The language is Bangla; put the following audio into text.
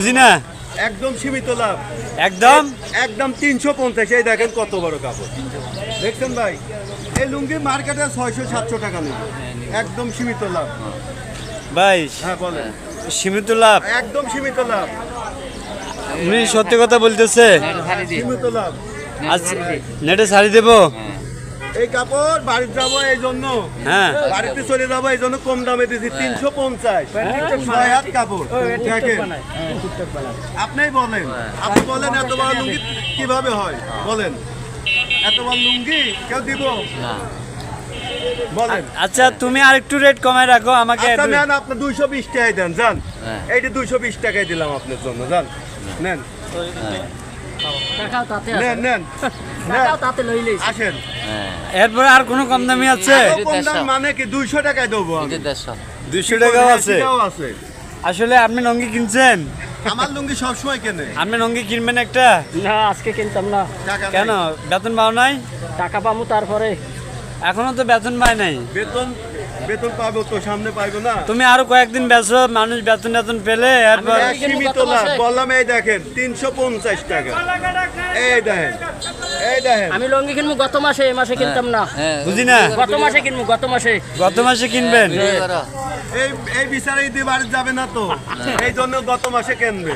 বুঝি না একদম সীমিত লাভ, একদম একদম 350। এই দেখেন কত বড় কাপড় দেখছেন ভাই, এই লুঙ্গি মার্কেটে 600-700 টাকা নেবে, একদম সীমিত লাভ। ভাই হ্যাঁ বলেন, সীমিত লাভ। একদম সীমিত লাভ, উনি সত্যি কথা বলতেছে। সীমিত লাভ। আচ্ছা নেটে শাড়ি দেবো। এই কাপড় বাড়িতে যাবো এই জন্য, হ্যাঁ বাড়িতে চলে যাবো এই জন্য কম দামে দিচ্ছি 350। 6 হাত কাপড় দেখেন, আপনি বলেন, আপনি বলেন এত বড় লুঙ্গি কিভাবে হয় বলেন, এত বড় লুঙ্গি কেউ দিব বলেন? আচ্ছা তুমি আর একটু রেট কমায় রাখো আমাকে। আচ্ছা নেন, আপনি 220 টাকায় দেন, যান এইটা 220 টাকায় দিলাম আপনার জন্য, যান নেন নেন নেন আসেন। এরপরে আর কোনো কম দামি আছে? এত কম দাম মানে কি 200 টাকায় দেবো আমি। 200 টাকাও আছে? এটাও আছে। আসলে আপনি লুঙ্গি কিনছেন? আমার লুঙ্গি সবসময় কেনে। আপনি লুঙ্গি কিনবেন একটা? না আজকে কিনতাম না। টাকা নাই। কেন বেতন পাও নাই? টাকা পাবো তারপরে। এখনো তো বেতন পায় নাই। বেতন বেতন পাবো তো, সামনে পাইবো না। তুমি আরো কয়েকদিন বেচো, মানুষ বেতন টেতন পেলে এরপর। এক সীমিত লাভ বললাম, এই দেখেন 350 টাকা, এই দেখেন এই দেখেন। আমি লঙ্গি কিনবো গত মাসে, এই মাসে কিনতাম না। বুঝি না গত মাসে কিনবো, গত মাসে। গত মাসে কিনবেন? এই বিচারে ঈদে বাড়ি যাবে না তো, এই জন্য গত মাসে কেনবে।